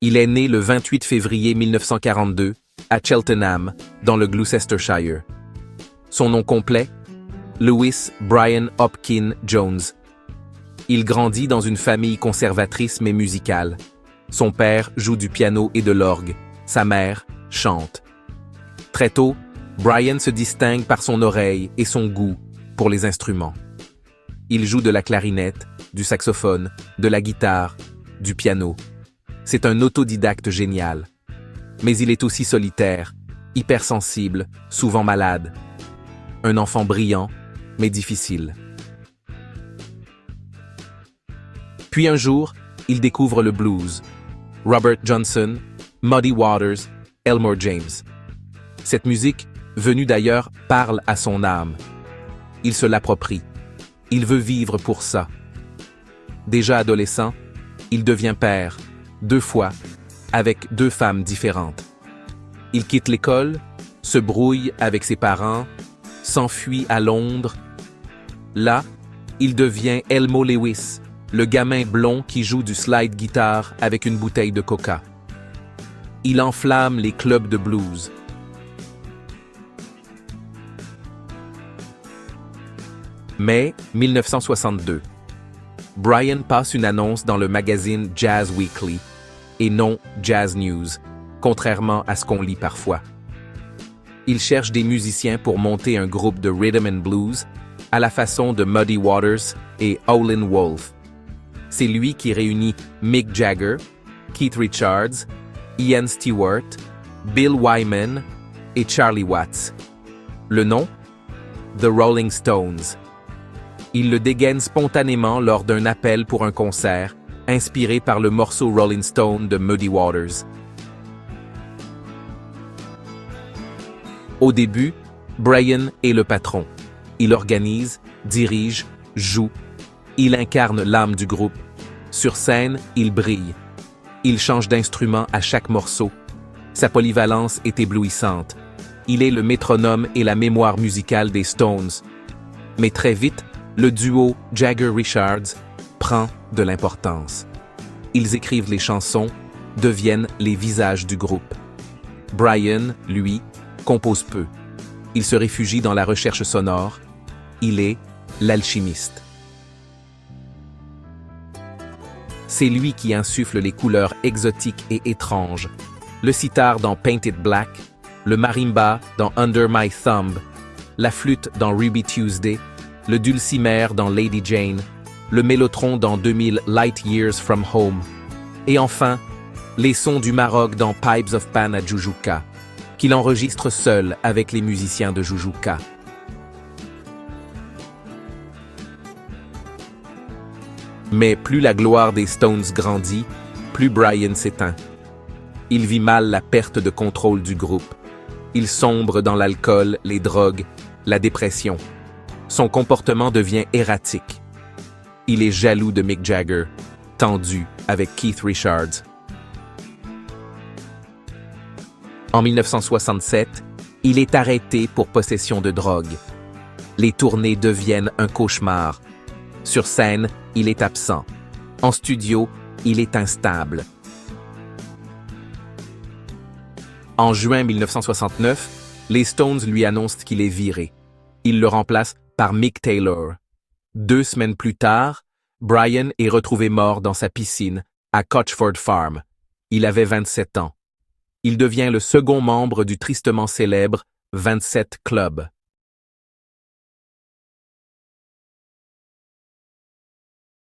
Il est né le 28 février 1942 à Cheltenham, dans le Gloucestershire. Son nom complet? Lewis Brian Hopkins Jones. Il grandit dans une famille conservatrice mais musicale. Son père joue du piano et de l'orgue. Sa mère chante. Très tôt, Brian se distingue par son oreille et son goût pour les instruments. Il joue de la clarinette, du saxophone, de la guitare, du piano. C'est un autodidacte génial. Mais il est aussi solitaire, hypersensible, souvent malade. Un enfant brillant, mais difficile. Puis un jour, il découvre le blues. Robert Johnson, Muddy Waters, Elmore James. Cette musique, venue d'ailleurs, parle à son âme. Il se l'approprie. Il veut vivre pour ça. Déjà adolescent, il devient père, 2 fois, avec 2 femmes différentes. Il quitte l'école, se brouille avec ses parents, s'enfuit à Londres. Là, il devient Elmo Lewis, le gamin blond qui joue du slide guitare avec une bouteille de coca. Il enflamme les clubs de blues. Mai 1962. Brian passe une annonce dans le magazine Jazz Weekly, et non Jazz News, contrairement à ce qu'on lit parfois. Il cherche des musiciens pour monter un groupe de rhythm and blues à la façon de Muddy Waters et Howlin' Wolf. C'est lui qui réunit Mick Jagger, Keith Richards, Ian Stewart, Bill Wyman et Charlie Watts. Le nom? The Rolling Stones. Il le dégaine spontanément lors d'un appel pour un concert, inspiré par le morceau Rolling Stone de Muddy Waters. Au début, Brian est le patron. Il organise, dirige, joue. Il incarne l'âme du groupe. Sur scène, il brille. Il change d'instrument à chaque morceau. Sa polyvalence est éblouissante. Il est le métronome et la mémoire musicale des Stones. Mais très vite, le duo Jagger-Richards prend de l'importance. Ils écrivent les chansons, deviennent les visages du groupe. Brian, lui, compose peu. Il se réfugie dans la recherche sonore. Il est l'alchimiste. C'est lui qui insuffle les couleurs exotiques et étranges. Le sitar dans Painted Black, le marimba dans Under My Thumb, la flûte dans Ruby Tuesday, le dulcimer dans Lady Jane, le mélotron dans 2000 Light Years From Home, et enfin, les sons du Maroc dans Pipes of Pan à Jujuka, qu'il enregistre seul avec les musiciens de Jujuka. Mais plus la gloire des Stones grandit, plus Brian s'éteint. Il vit mal la perte de contrôle du groupe. Il sombre dans l'alcool, les drogues, la dépression. Son comportement devient erratique. Il est jaloux de Mick Jagger, tendu avec Keith Richards. En 1967, il est arrêté pour possession de drogue. Les tournées deviennent un cauchemar. Sur scène, il est absent. En studio, il est instable. En juin 1969, les Stones lui annoncent qu'il est viré. Il le remplace par Mick Taylor. 2 semaines plus tard, Brian est retrouvé mort dans sa piscine à Cochford Farm. Il avait 27 ans. Il devient le second membre du tristement célèbre 27 Club.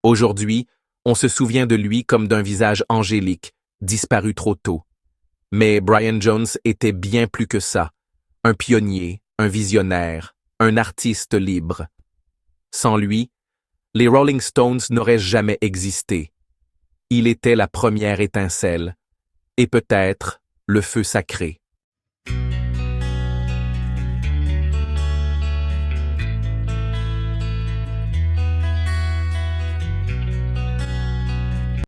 Aujourd'hui, on se souvient de lui comme d'un visage angélique, disparu trop tôt. Mais Brian Jones était bien plus que ça. Un pionnier, un visionnaire, un artiste libre. Sans lui, les Rolling Stones n'auraient jamais existé. Il était la première étincelle, et peut-être le feu sacré.